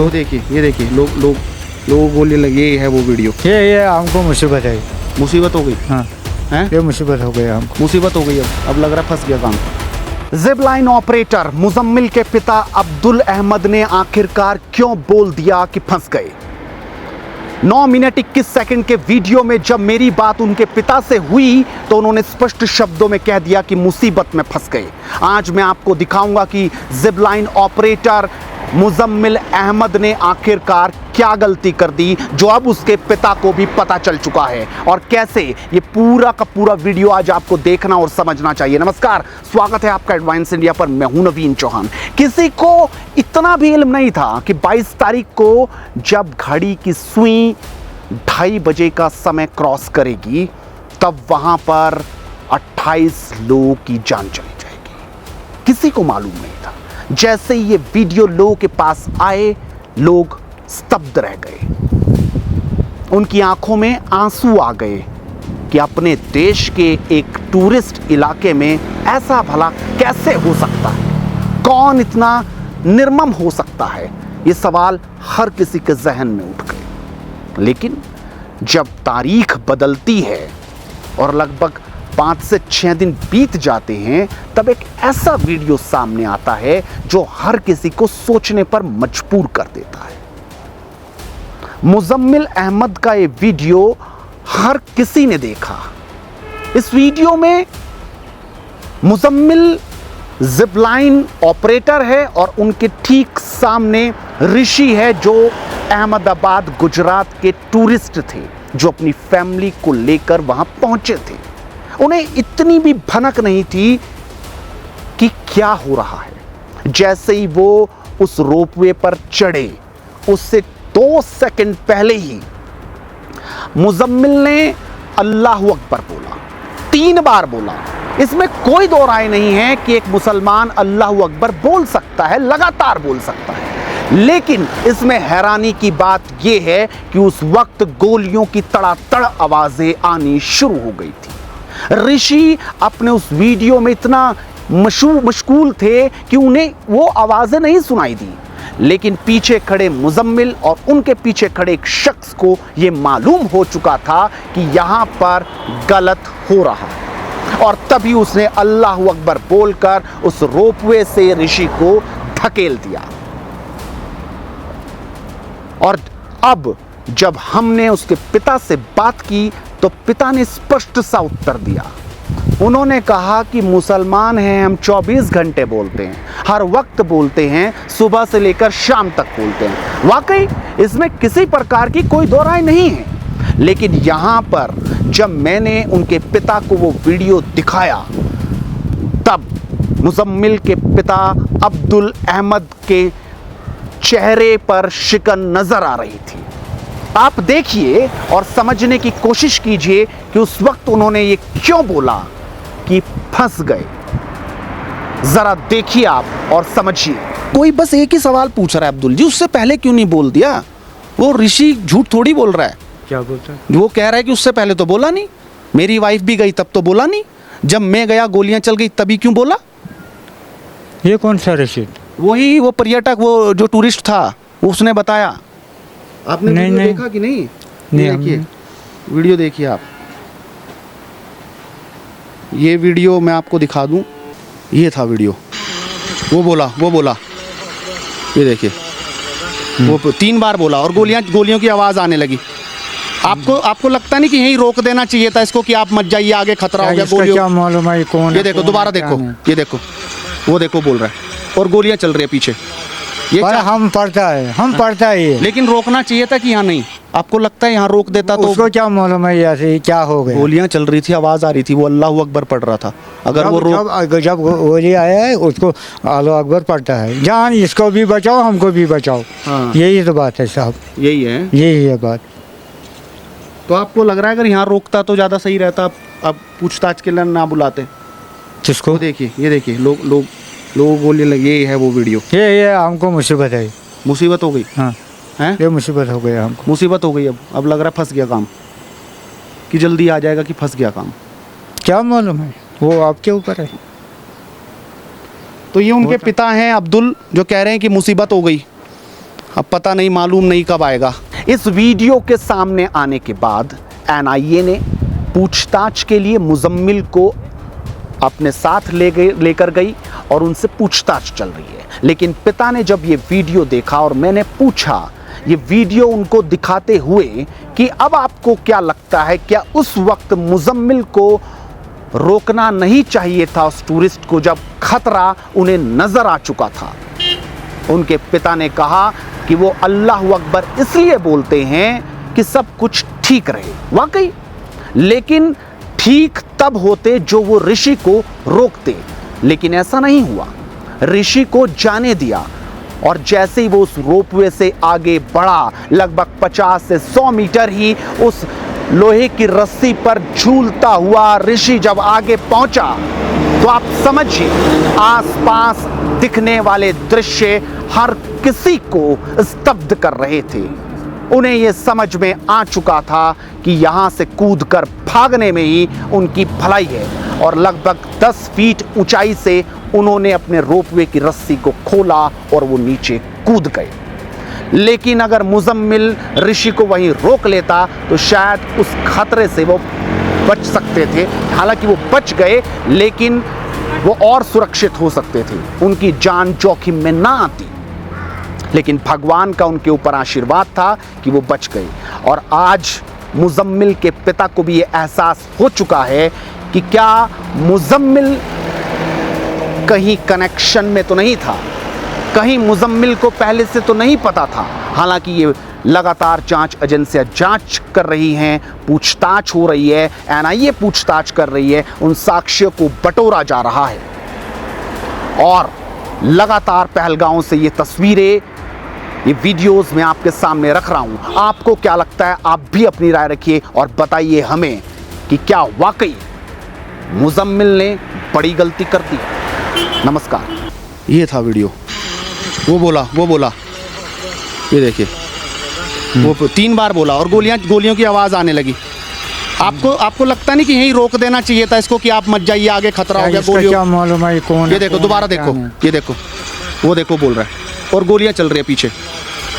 जिसको देखिए, ये देखिए, लोगों को बोलने लगे ये है वो वीडियो। ये हमको मुसीबत है। मुसीबत हो गई। हाँ, हैं? ये मुसीबत हो गई हमको। मुसीबत हो गई। अब लग रहा है फंस गया काम। जिपलाइन ऑपरेटर मुजम्मिल के पिता अब्दुल अहमद ने आखिरकार क्यों बोल दिया कि फंस गए। 9 मिनट 21 सेकंड के वीडियो में जब मेरी बात उनके पिता से हुई तो उन्होंने स्पष्ट शब्दों में कह दिया कि मुसीबत में फंस गए। आज मैं आपको दिखाऊंगा कि जिपलाइन ऑपरेटर मुजम्मिल अहमद ने आखिरकार क्या गलती कर दी जो अब उसके पिता को भी पता चल चुका है, और कैसे ये पूरा का पूरा वीडियो आज आपको देखना और समझना चाहिए। नमस्कार, स्वागत है आपका एडवांस इंडिया पर। मैं हूं नवीन चौहान। किसी को इतना भी इल्म नहीं था कि 22 तारीख को जब घड़ी की सुई 2:30 बजे का समय क्रॉस करेगी तब वहां पर 28 लोगों की जान चली जाएगी। किसी को मालूम नहीं था। जैसे ही ये वीडियो लोगों के पास आए, लोग स्तब्ध रह गए। उनकी आंखों में आंसू आ गए कि अपने देश के एक टूरिस्ट इलाके में ऐसा भला कैसे हो सकता है, कौन इतना निर्मम हो सकता है। ये सवाल हर किसी के जहन में उठ गए। लेकिन जब तारीख बदलती है और लगभग 5 से 6 दिन बीत जाते हैं, तब एक ऐसा वीडियो सामने आता है जो हर किसी को सोचने पर मजबूर कर देता है। मुजम्मिल अहमद का ये वीडियो हर किसी ने देखा। इस वीडियो में मुजम्मिल जिपलाइन ऑपरेटर है और उनके ठीक सामने ऋषि है जो अहमदाबाद गुजरात के टूरिस्ट थे, जो अपनी फैमिली को लेकर वहां पहुंचे थे। उन्हें इतनी भी भनक नहीं थी कि क्या हो रहा है। जैसे ही वो उस रोपवे पर चढ़े, उससे 2 सेकंड पहले ही मुजम्मिल ने अल्लाह अकबर बोला। 3 बार बोला। इसमें कोई दो राय नहीं है कि एक मुसलमान अल्लाह अकबर बोल सकता है, लगातार बोल सकता है। लेकिन इसमें हैरानी की बात यह है कि उस वक्त गोलियों की तड़ातड़ आवाजें आनी शुरू हो गई थी। ऋषि अपने उस वीडियो में इतना मशगूल थे कि उन्हें वो आवाजें नहीं सुनाई दी, लेकिन पीछे खड़े मुजम्मिल और उनके पीछे खड़े एक शख्स को यह मालूम हो चुका था कि यहां पर गलत हो रहा है, और तभी उसने अल्लाह अकबर बोलकर उस रोपवे से ऋषि को धकेल दिया। और अब जब हमने उसके पिता से बात की तो पिता ने स्पष्ट सा उत्तर दिया। उन्होंने कहा कि मुसलमान हैं हम, 24 घंटे बोलते हैं, हर वक्त बोलते हैं, सुबह से लेकर शाम तक बोलते हैं। वाकई इसमें किसी प्रकार की कोई दो राय नहीं है। लेकिन यहां पर जब मैंने उनके पिता को वो वीडियो दिखाया, तब मुजम्मिल के पिता अब्दुल अहमद के चेहरे पर शिकन नजर आ रही थी। आप देखिए और समझने की कोशिश कीजिए कि उस वक्त उन्होंने ये क्यों बोला कि फंस गए। जरा देखिए आप और समझिए। कोई बस एक ही सवाल पूछ रहा है, अब्दुल जी उससे पहले क्यों नहीं बोल दिया। वो ऋषि झूठ थोड़ी बोल रहा है। क्या बोलता है? वो कह रहा है कि उससे पहले तो बोला नहीं, मेरी वाइफ भी गई तब तो बोला नहीं, जब मैं गया गोलियां चल गई तभी क्यों बोला। ये कौन सा ऋषि? वही वो पर्यटक, वो जो टूरिस्ट था, वो उसने बताया। आपने नहीं, वीडियो नहीं। देखा कि नहीं? नहीं, देखिए वीडियो देखिए आप। ये वीडियो मैं आपको दिखा दूं। ये था वीडियो। वो बोला ये देखिए, वो 3 बार बोला और गोलियों की आवाज आने लगी। आपको लगता नहीं कि यहीं रोक देना चाहिए था इसको कि आप मत जाइए, आगे खतरा हो गया गोलियों। क्या मालूम है कौन? ये देखो, दोबारा देखो, ये देखो, वो देखो बोल रहा है और गोलियां चल रही है पीछे। ये हम पढ़ता है लेकिन रोकना चाहिए था कि यहाँ नहीं। आपको लगता है यहाँ रोक देता तो उसको क्या मालूम है ऐसे क्या हो गया? गोलियां चल रही थी, आवाज आ रही थी, वो अल्लाह अकबर पढ़ रहा था। अगर वो जब गोली आया है उसको अल्लाह अकबर पढ़ता है। जान इसको भी बचाओ, हमको भी बचाओ। हाँ। यही तो बात है साहब, यही है। यही है बात। तो आपको लग रहा है अगर यहाँ रोकता तो ज्यादा सही रहता, आप पूछताछ के लिए ना बुलाते। किसको? देखिए, ये देखिए, लोग बोलने लगे ये है वो वीडियो। ये हमको मुसीबत है। मुसीबत हो गई। हाँ, हैं? ये मुसीबत हो गया हमको। मुसीबत हो गई। अब लग रहा है फंस गया काम, कि जल्दी आ जाएगा कि फंस गया काम। क्या मालूम है, वो आपके ऊपर है। तो ये उनके पिता हैं अब्दुल, जो कह रहे हैं कि मुसीबत हो गई। अब पता नहीं, मालूम नहीं कब आएगा। इस वीडियो के सामने आने के बाद एनआईए ने पूछताछ के लिए मुजम्मिल को अपने साथ लेकर गई और उनसे पूछताछ चल रही है। लेकिन पिता ने जब ये वीडियो देखा और मैंने पूछा ये वीडियो उनको दिखाते हुए कि अब आपको क्या लगता है, क्या उस वक्त मुजम्मिल को रोकना नहीं चाहिए था उस टूरिस्ट को, जब खतरा उन्हें नजर आ चुका था? उनके पिता ने कहा कि वो अल्लाह अकबर इसलिए बोलते हैं कि सब कुछ ठीक रहे। वाकई, लेकिन ठीक तब होते जो वो ऋषि को रोकते, लेकिन ऐसा नहीं हुआ। ऋषि को जाने दिया और जैसे ही वो उस रोपवे से आगे बढ़ा, लगभग 50 से 100 मीटर ही उस लोहे की रस्सी पर झूलता हुआ ऋषि जब आगे पहुंचा तो आप समझिए आसपास दिखने वाले दृश्य हर किसी को स्तब्ध कर रहे थे। उन्हें यह समझ में आ चुका था कि यहां से कूदकर भागने में ही उनकी भलाई है और लगभग 10 फीट ऊंचाई से उन्होंने अपने रोपवे की रस्सी को खोला और वो नीचे कूद गए। लेकिन अगर मुजम्मिल ऋषि को वहीं रोक लेता तो शायद उस खतरे से वो बच सकते थे। हालांकि वो बच गए, लेकिन वो और सुरक्षित हो सकते थे, उनकी जान जोखिम में ना आती। लेकिन भगवान का उनके ऊपर आशीर्वाद था कि वो बच गए। और आज मुजम्मिल के पिता को भी ये एहसास हो चुका है कि क्या मुजम्मिल कहीं कनेक्शन में तो नहीं था, कहीं मुजम्मिल को पहले से तो नहीं पता था। हालांकि ये लगातार जांच एजेंसियां जांच कर रही हैं, पूछताछ हो रही है, एनआईए पूछताछ कर रही है, उन साक्ष्यों को बटोरा जा रहा है। और लगातार पहलगांव से ये तस्वीरें, ये वीडियोस मैं आपके सामने रख रहा हूं। आपको क्या लगता है? आप भी अपनी राय रखिए और बताइए हमें कि क्या वाकई मुजम्मिल ने बड़ी गलती कर दी। नमस्कार। ये था वीडियो, वो बोला, ये देखिए, वो 3 बार बोला और गोलियों की आवाज़ आने लगी। आपको लगता नहीं कि यहीं रोक देना चाहिए था इसको कि आप मत जाइए, आगे खतरा हो गया? गोलियों क्या मालूम है कौन? ये देखो, दोबारा देखो, ये देखो, वो देखो बोल रहा है और गोलियां चल रही है पीछे।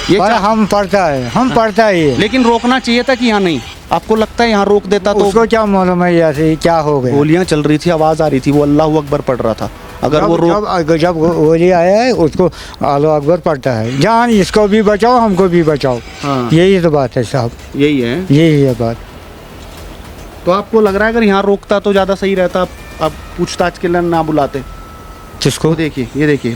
ये हम पढ़ता है, लेकिन रोकना चाहिए था कि यहाँ नहीं? आपको लगता है यहाँ रोक देता तो? उसको क्या मालूम है ऐसे क्या हो गया? गोलियां चल रही थी, आवाज़ आ रही थी, वो अल्लाह अकबर पढ़ रहा था। अगर वो जब गोली आया है उसको अल्लाह अकबर पढ़ता है, जान इसको भी बचाओ हमको भी बचाओ। हाँ। यही तो बात है साहब, यही है बात। तो आपको लग रहा है अगर यहाँ रोकता तो ज़्यादा सही रहता? अब पूछताछ के लिए ना बुलाते किसको? देखिए, ये देखिए,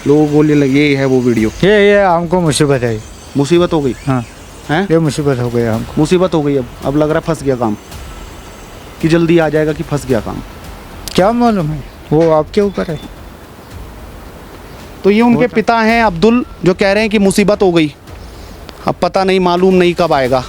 लोग बोलने लगे ये है वो वीडियो। ये हमको मुसीबत है, मुसीबत हो गई। हाँ हैं? ये मुसीबत हो गया हमको, मुसीबत हो गई। अब लग रहा है फंस गया काम, कि जल्दी आ जाएगा कि फंस गया काम। क्या मालूम है, वो आपके ऊपर है। तो ये उनके पिता हैं अब्दुल, जो कह रहे हैं कि मुसीबत हो गई, अब पता नहीं, मालूम नहीं कब आएगा।